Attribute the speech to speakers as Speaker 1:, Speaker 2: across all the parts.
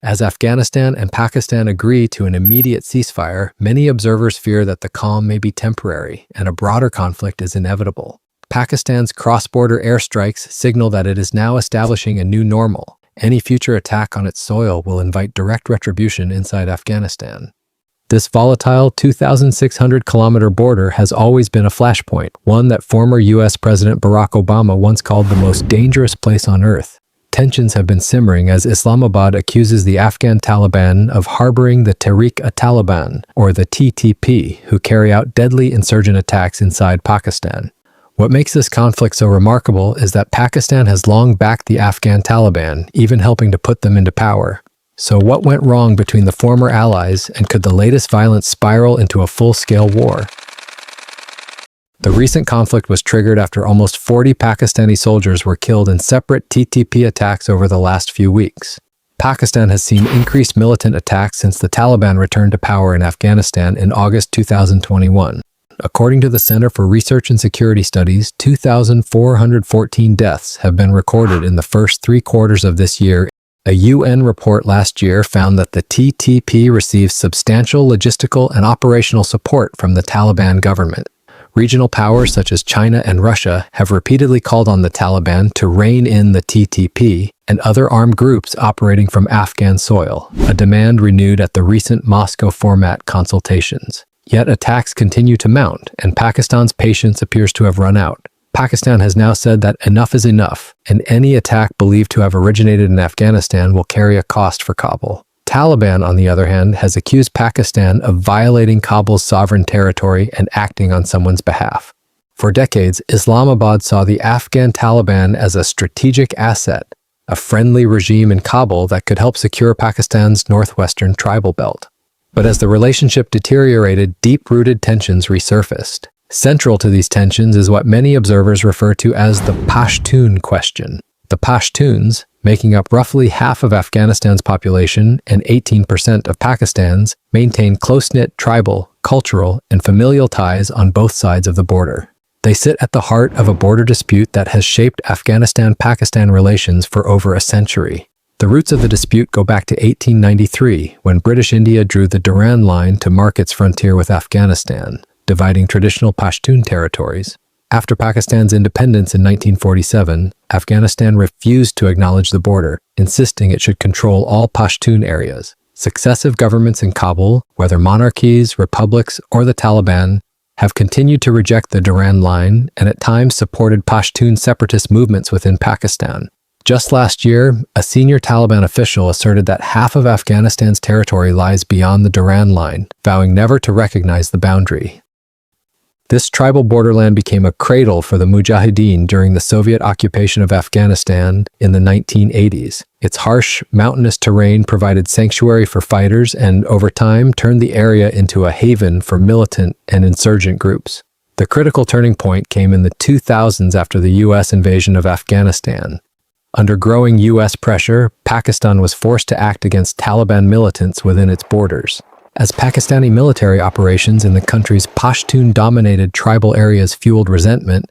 Speaker 1: As Afghanistan and Pakistan agree to an immediate ceasefire, many observers fear that the calm may be temporary and a broader conflict is inevitable. Pakistan's cross-border airstrikes signal that it is now establishing a new normal. Any future attack on its soil will invite direct retribution inside Afghanistan. This volatile 2,600-kilometer border has always been a flashpoint, one that former U.S. President Barack Obama once called the most dangerous place on earth. Tensions have been simmering as Islamabad accuses the Afghan Taliban of harboring the tehreek-e-taliban, or the TTP, who carry out deadly insurgent attacks inside Pakistan. What makes this conflict so remarkable is that Pakistan has long backed the Afghan Taliban, even helping to put them into power. So what went wrong between the former allies, and could the latest violence spiral into a full-scale war? The recent conflict was triggered after almost 40 Pakistani soldiers were killed in separate TTP attacks over the last few weeks. Pakistan has seen increased militant attacks since the Taliban returned to power in Afghanistan in August 2021. According to the Center for Research and Security Studies, 2,414 deaths have been recorded in the first 3 quarters of this year. A UN report last year found that the TTP receives substantial logistical and operational support from the Taliban government. Regional powers such as China and Russia have repeatedly called on the Taliban to rein in the TTP and other armed groups operating from Afghan soil, a demand renewed at the recent Moscow format consultations. Yet attacks continue to mount, and Pakistan's patience appears to have run out. Pakistan has now said that enough is enough, and any attack believed to have originated in Afghanistan will carry a cost for Kabul. Taliban, on the other hand, has accused Pakistan of violating Kabul's sovereign territory and acting on someone's behalf. For decades, Islamabad saw the Afghan Taliban as a strategic asset, a friendly regime in Kabul that could help secure Pakistan's northwestern tribal belt. But as the relationship deteriorated, deep-rooted tensions resurfaced. Central to these tensions is what many observers refer to as the Pashtun question. The Pashtuns, making up roughly half of Afghanistan's population and 18% of Pakistan's, maintain close-knit tribal, cultural, and familial ties on both sides of the border. They sit at the heart of a border dispute that has shaped Afghanistan-Pakistan relations for over a century. The roots of the dispute go back to 1893, when British India drew the Durand Line to mark its frontier with Afghanistan, dividing traditional Pashtun territories. After Pakistan's independence in 1947, Afghanistan refused to acknowledge the border, insisting it should control all Pashtun areas. Successive governments in Kabul, whether monarchies, republics, or the Taliban, have continued to reject the Durand Line and at times supported Pashtun separatist movements within Pakistan. Just last year, a senior Taliban official asserted that half of Afghanistan's territory lies beyond the Durand Line, vowing never to recognize the boundary. This tribal borderland became a cradle for the Mujahideen during the Soviet occupation of Afghanistan in the 1980s. Its harsh, mountainous terrain provided sanctuary for fighters and, over time, turned the area into a haven for militant and insurgent groups. The critical turning point came in the 2000s after the U.S. invasion of Afghanistan. Under growing U.S. pressure, Pakistan was forced to act against Taliban militants within its borders. As Pakistani military operations in the country's Pashtun-dominated tribal areas fueled resentment,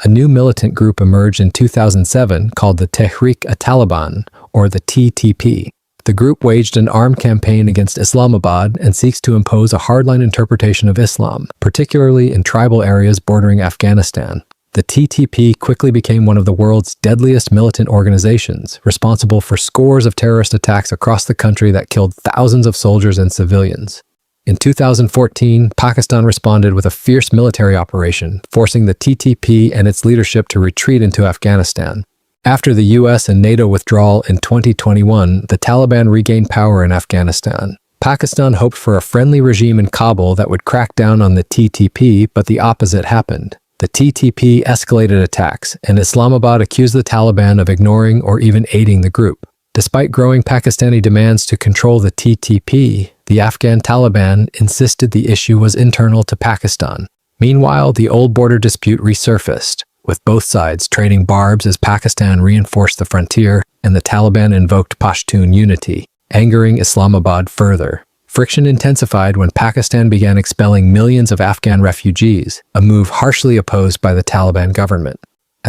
Speaker 1: a new militant group emerged in 2007 called the tehreek-e-taliban, or the TTP. The group waged an armed campaign against Islamabad and seeks to impose a hardline interpretation of Islam, particularly in tribal areas bordering Afghanistan. The TTP quickly became one of the world's deadliest militant organizations, responsible for scores of terrorist attacks across the country that killed thousands of soldiers and civilians. In 2014, Pakistan responded with a fierce military operation, forcing the TTP and its leadership to retreat into Afghanistan. After the US and NATO withdrawal in 2021, the Taliban regained power in Afghanistan. Pakistan hoped for a friendly regime in Kabul that would crack down on the TTP, but the opposite happened. The TTP escalated attacks, and Islamabad accused the Taliban of ignoring or even aiding the group. Despite growing Pakistani demands to control the TTP, the Afghan Taliban insisted the issue was internal to Pakistan. Meanwhile, the old border dispute resurfaced, with both sides trading barbs as Pakistan reinforced the frontier and the Taliban invoked Pashtun unity, angering Islamabad further. Friction intensified when Pakistan began expelling millions of Afghan refugees, a move harshly opposed by the Taliban government.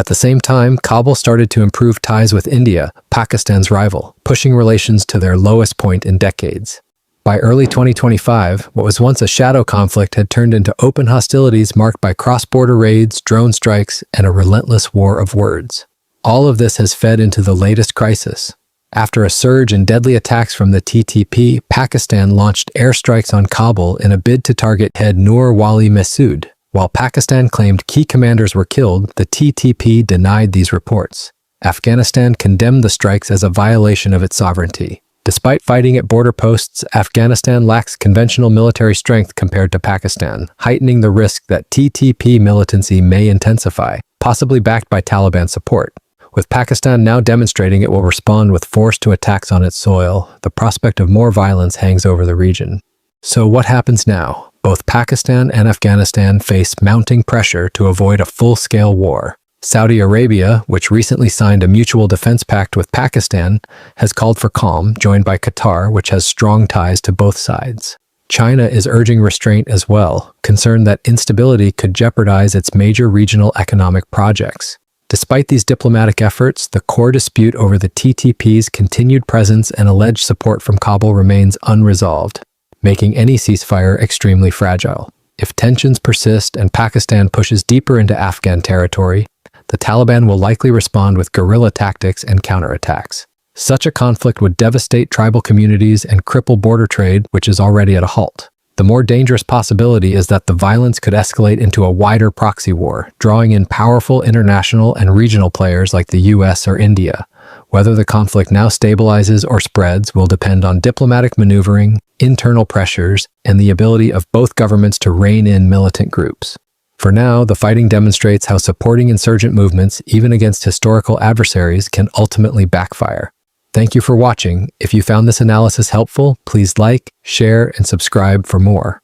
Speaker 1: At the same time, Kabul started to improve ties with India, Pakistan's rival, pushing relations to their lowest point in decades. By early 2025, what was once a shadow conflict had turned into open hostilities marked by cross-border raids, drone strikes, and a relentless war of words. All of this has fed into the latest crisis. After a surge in deadly attacks from the TTP, Pakistan launched airstrikes on Kabul in a bid to target head Nur Wali Masood. While Pakistan claimed key commanders were killed, the TTP denied these reports. Afghanistan condemned the strikes as a violation of its sovereignty. Despite fighting at border posts, Afghanistan lacks conventional military strength compared to Pakistan, heightening the risk that TTP militancy may intensify, possibly backed by Taliban support. With Pakistan now demonstrating it will respond with force to attacks on its soil, the prospect of more violence hangs over the region. So what happens now? Both Pakistan and Afghanistan face mounting pressure to avoid a full-scale war. Saudi Arabia, which recently signed a mutual defense pact with Pakistan, has called for calm, joined by Qatar, which has strong ties to both sides. China is urging restraint as well, concerned that instability could jeopardize its major regional economic projects. Despite these diplomatic efforts, the core dispute over the TTP's continued presence and alleged support from Kabul remains unresolved, making any ceasefire extremely fragile. If tensions persist and Pakistan pushes deeper into Afghan territory, the Taliban will likely respond with guerrilla tactics and counterattacks. Such a conflict would devastate tribal communities and cripple border trade, which is already at a halt. The more dangerous possibility is that the violence could escalate into a wider proxy war, drawing in powerful international and regional players like the US or India. Whether the conflict now stabilizes or spreads will depend on diplomatic maneuvering, internal pressures, and the ability of both governments to rein in militant groups. For now, the fighting demonstrates how supporting insurgent movements, even against historical adversaries, can ultimately backfire. Thank you for watching. If you found this analysis helpful, please like, share, and subscribe for more.